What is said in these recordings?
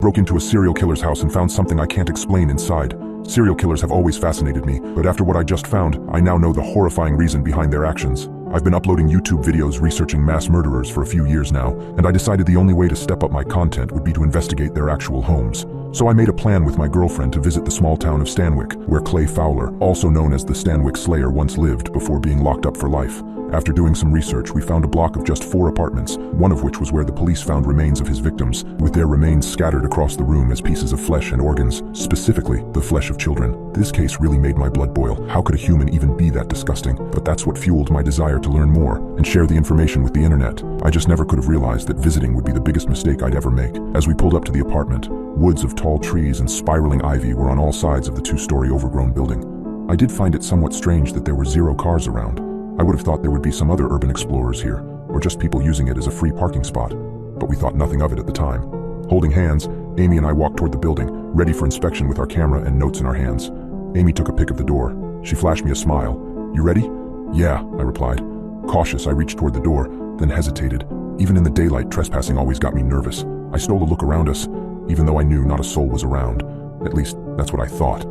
broke into a serial killer's house and found something I can't explain inside. Serial killers have always fascinated me, but after what I just found, I now know the horrifying reason behind their actions. I've been uploading YouTube videos researching mass murderers for a few years now, and I decided the only way to step up my content would be to investigate their actual homes. So I made a plan with my girlfriend to visit the small town of Stanwyck, where Clay Fowler, also known as the Stanwyck Slayer, once lived before being locked up for life. After doing some research, we found a block of just 4 apartments, one of which was where the police found remains of his victims, with their remains scattered across the room as pieces of flesh and organs, specifically the flesh of children. This case really made my blood boil. How could a human even be that disgusting? But that's what fueled my desire to learn more and share the information with the internet. I just never could have realized that visiting would be the biggest mistake I'd ever make. As we pulled up to the apartment, woods of tall trees and spiraling ivy were on all sides of the 2-story overgrown building. I did find it somewhat strange that there were 0 cars around. I would have thought there would be some other urban explorers here, or just people using it as a free parking spot, but we thought nothing of it at the time. Holding hands, Amy and I walked toward the building, ready for inspection with our camera and notes in our hands. Amy took a pic of the door. She flashed me a smile. "You ready?" "Yeah," I replied. Cautious, I reached toward the door, then hesitated. Even in the daylight, trespassing always got me nervous. I stole a look around us, even though I knew not a soul was around. At least, that's what I thought.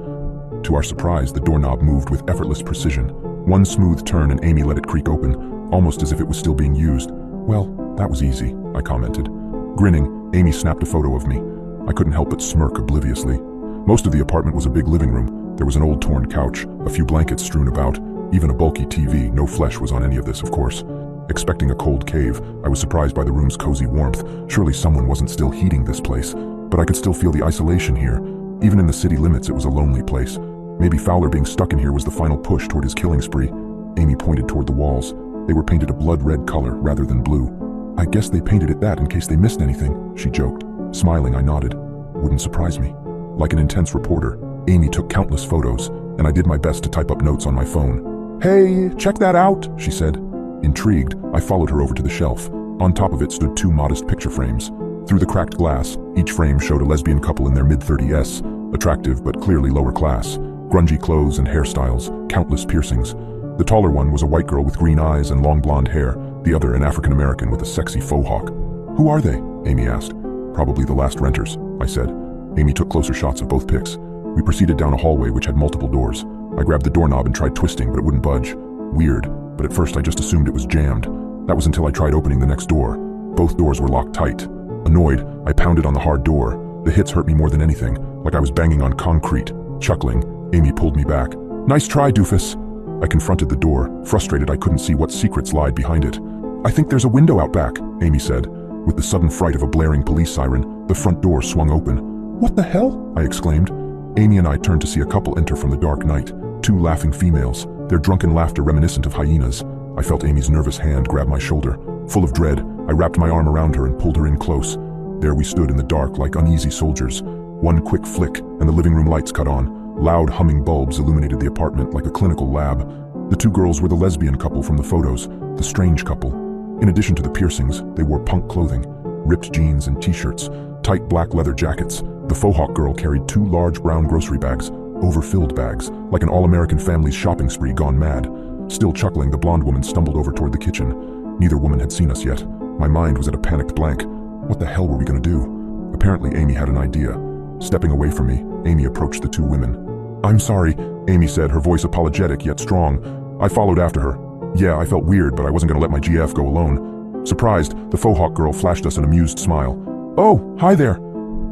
To our surprise, the doorknob moved with effortless precision. One smooth turn and Amy let it creak open, almost as if it was still being used. "Well, that was easy," I commented. Grinning, Amy snapped a photo of me. I couldn't help but smirk obliviously. Most of the apartment was a big living room. There was an old torn couch, a few blankets strewn about, even a bulky TV. No flesh was on any of this, of course. Expecting a cold cave, I was surprised by the room's cozy warmth. Surely someone wasn't still heating this place, but I could still feel the isolation here. Even in the city limits, it was a lonely place. Maybe Fowler being stuck in here was the final push toward his killing spree. Amy pointed toward the walls. They were painted a blood-red color rather than blue. "I guess they painted it that in case they missed anything," she joked. Smiling, I nodded. Wouldn't surprise me. Like an intense reporter, Amy took countless photos, and I did my best to type up notes on my phone. "Hey, check that out," she said. Intrigued, I followed her over to the shelf. On top of it stood 2 modest picture frames. Through the cracked glass, each frame showed a lesbian couple in their mid-30s, attractive but clearly lower class. Grungy clothes and hairstyles, countless piercings. The taller one was a white girl with green eyes and long blonde hair, the other an African-American with a sexy faux hawk. "Who are they?" Amy asked. "Probably the last renters," I said. Amy took closer shots of both pics. We proceeded down a hallway which had multiple doors. I grabbed the doorknob and tried twisting, but it wouldn't budge. Weird, but at first I just assumed it was jammed. That was until I tried opening the next door. Both doors were locked tight. Annoyed, I pounded on the hard door. The hits hurt me more than anything, like I was banging on concrete. Chuckling, Amy pulled me back. "Nice try, doofus." I confronted the door, frustrated I couldn't see what secrets lied behind it. "I think there's a window out back," Amy said. With the sudden fright of a blaring police siren, the front door swung open. "What the hell?" I exclaimed. Amy and I turned to see a couple enter from the dark night. 2 laughing females, their drunken laughter reminiscent of hyenas. I felt Amy's nervous hand grab my shoulder. Full of dread, I wrapped my arm around her and pulled her in close. There we stood in the dark like uneasy soldiers. One quick flick, and the living room lights cut on. Loud humming bulbs illuminated the apartment like a clinical lab. The 2 girls were the lesbian couple from the photos, the strange couple. In addition to the piercings, they wore punk clothing, ripped jeans and t-shirts, tight black leather jackets. The faux hawk girl carried 2 large brown grocery bags, overfilled bags, like an all-American family's shopping spree gone mad. Still chuckling, the blonde woman stumbled over toward the kitchen. Neither woman had seen us yet. My mind was at a panicked blank. What the hell were we gonna do? Apparently Amy had an idea. Stepping away from me, Amy approached the 2 women. "I'm sorry," Amy said, her voice apologetic yet strong. I followed after her. Yeah, I felt weird, but I wasn't gonna let my GF go alone. Surprised, the faux hawk girl flashed us an amused smile. "Oh, hi there."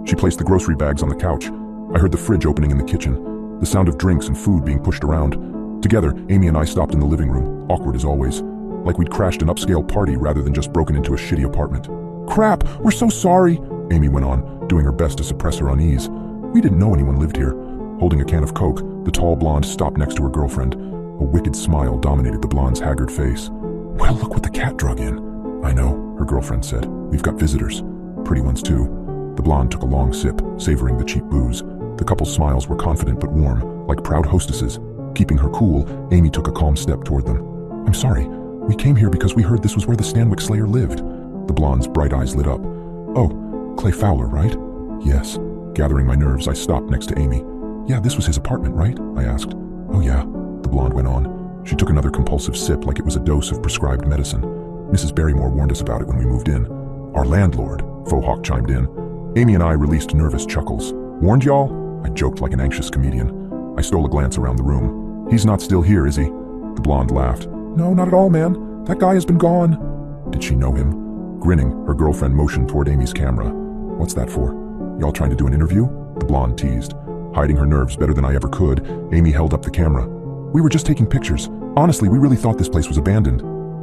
She placed the grocery bags on the couch. I heard the fridge opening in the kitchen, the sound of drinks and food being pushed around. Together, Amy and I stopped in the living room, awkward as always, like we'd crashed an upscale party rather than just broken into a shitty apartment. "Crap, we're so sorry," Amy went on, doing her best to suppress her unease. "We didn't know anyone lived here." Holding a can of Coke, the tall blonde stopped next to her girlfriend. A wicked smile dominated the blonde's haggard face. "Well, look what the cat drug in." "I know," her girlfriend said. "We've got visitors. Pretty ones too." The blonde took a long sip, savoring the cheap booze. The couple's smiles were confident but warm, like proud hostesses. Keeping her cool, Amy took a calm step toward them. "I'm sorry. We came here because we heard this was where the Stanwyck Slayer lived." The blonde's bright eyes lit up. "Oh, Clay Fowler, right?" "Yes." Gathering my nerves, I stopped next to Amy. "Yeah, this was his apartment, right?" I asked. "Oh yeah," the blonde went on. She took another compulsive sip like it was a dose of prescribed medicine. "Mrs. Barrymore warned us about it when we moved in." "Our landlord," Faux Hawk chimed in. Amy and I released nervous chuckles. Warned y'all? I joked like an anxious comedian. I stole a glance around the room. He's not still here, is he? The blonde laughed. No, not at all, man. That guy has been gone. Did she know him? Grinning, her girlfriend motioned toward Amy's camera. What's that for? Y'all trying to do an interview? The blonde teased. Hiding her nerves better than I ever could, Amy held up the camera. We were just taking pictures. Honestly, we really thought this place was abandoned.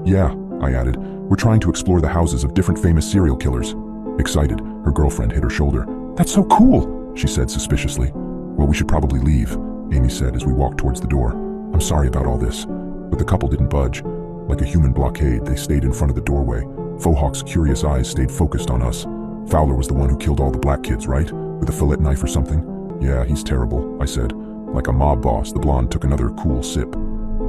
Yeah, I added. We're trying to explore the houses of different famous serial killers. Excited, her girlfriend hit her shoulder. That's so cool, she said suspiciously. Well, we should probably leave, Amy said as we walked towards the door. I'm sorry about all this. But the couple didn't budge. Like a human blockade, they stayed in front of the doorway. Fohawk's curious eyes stayed focused on us. Fowler was the one who killed all the black kids, right? With a fillet knife or something? Yeah, he's terrible, I said. Like a mob boss, the blonde took another cool sip.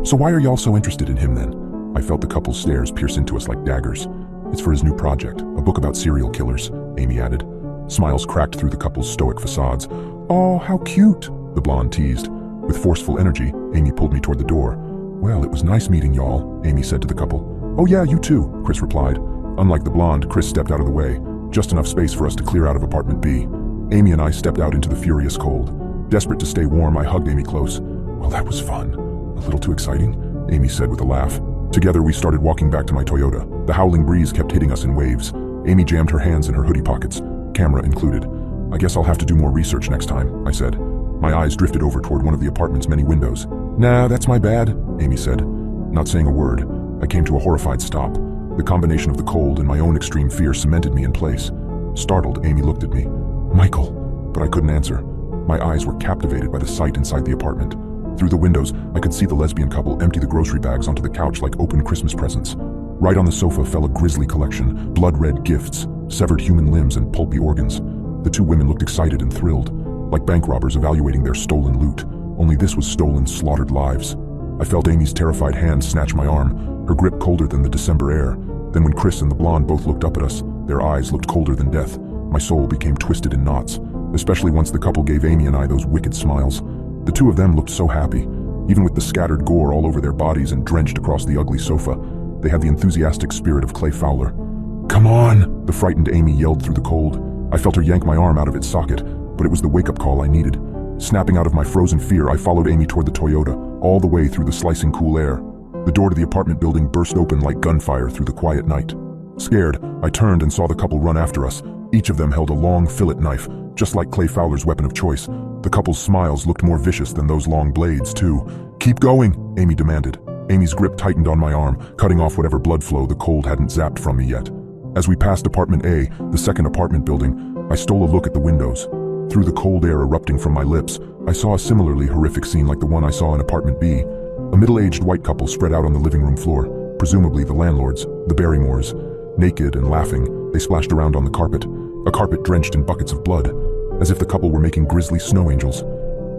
So why are y'all so interested in him then? I felt the couple's stares pierce into us like daggers. It's for his new project, a book about serial killers, Amy added. Smiles cracked through the couple's stoic facades. Oh, how cute, the blonde teased. With forceful energy, Amy pulled me toward the door. Well, it was nice meeting y'all, Amy said to the couple. Oh yeah, you too, Chris replied. Unlike the blonde, Chris stepped out of the way, just enough space for us to clear out of apartment B. Amy and I stepped out into the furious cold. Desperate to stay warm, I hugged Amy close. Well, that was fun. A little too exciting, Amy said with a laugh. Together, we started walking back to my Toyota. The howling breeze kept hitting us in waves. Amy jammed her hands in her hoodie pockets, camera included. I guess I'll have to do more research next time, I said. My eyes drifted over toward one of the apartment's many windows. Nah, that's my bad, Amy said. Not saying a word, I came to a horrified stop. The combination of the cold and my own extreme fear cemented me in place. Startled, Amy looked at me. Michael, but I couldn't answer. My eyes were captivated by the sight inside the apartment. Through the windows, I could see the lesbian couple empty the grocery bags onto the couch like open Christmas presents. Right on the sofa fell a grisly collection, blood-red gifts, severed human limbs and pulpy organs. The two women looked excited and thrilled, like bank robbers evaluating their stolen loot. Only this was stolen, slaughtered lives. I felt Amy's terrified hand snatch my arm, her grip colder than the December air. Then when Chris and the blonde both looked up at us, their eyes looked colder than death. My soul became twisted in knots, especially once the couple gave Amy and I those wicked smiles. The two of them looked so happy. Even with the scattered gore all over their bodies and drenched across the ugly sofa, they had the enthusiastic spirit of Clay Fowler. Come on, the frightened Amy yelled through the cold. I felt her yank my arm out of its socket, but it was the wake-up call I needed. Snapping out of my frozen fear, I followed Amy toward the Toyota, all the way through the slicing cool air. The door to the apartment building burst open like gunfire through the quiet night. Scared, I turned and saw the couple run after us. Each of them held a long fillet knife, just like Clay Fowler's weapon of choice. The couple's smiles looked more vicious than those long blades, too. Keep going, Amy demanded. Amy's grip tightened on my arm, cutting off whatever blood flow the cold hadn't zapped from me yet. As we passed apartment A, the second apartment building, I stole a look at the windows. Through the cold air erupting from my lips, I saw a similarly horrific scene like the one I saw in apartment B. A middle-aged white couple spread out on the living room floor, presumably the landlords, the Barrymores. Naked and laughing, they splashed around on the carpet, a carpet drenched in buckets of blood, as if the couple were making grisly snow angels.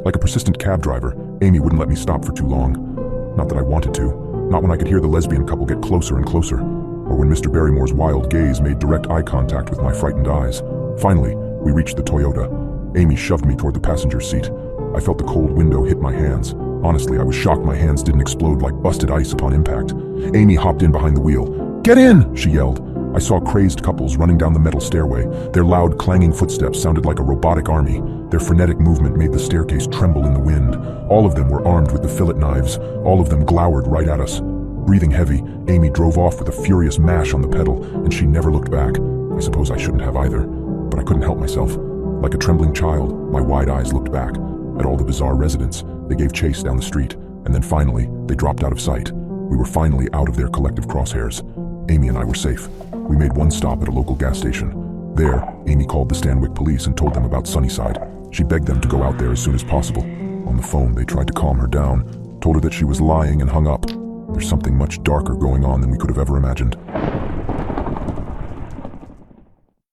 Like a persistent cab driver, Amy wouldn't let me stop for too long. Not that I wanted to, not when I could hear the lesbian couple get closer and closer, or when Mr. Barrymore's wild gaze made direct eye contact with my frightened eyes. Finally, we reached the Toyota. Amy shoved me toward the passenger seat. I felt the cold window hit my hands. Honestly, I was shocked my hands didn't explode like busted ice upon impact. Amy hopped in behind the wheel. Get in, she yelled. I saw crazed couples running down the metal stairway. Their loud, clanging footsteps sounded like a robotic army. Their frenetic movement made the staircase tremble in the wind. All of them were armed with the fillet knives. All of them glowered right at us. Breathing heavy, Amy drove off with a furious mash on the pedal, and she never looked back. I suppose I shouldn't have either, but I couldn't help myself. Like a trembling child, my wide eyes looked back at all the bizarre residents. They gave chase down the street, and then finally, they dropped out of sight. We were finally out of their collective crosshairs. Amy and I were safe. We made one stop at a local gas station. There, Amy called the Stanwyck police and told them about Sunnyside. She begged them to go out there as soon as possible. On the phone, they tried to calm her down, told her that she was lying and hung up. There's something much darker going on than we could have ever imagined.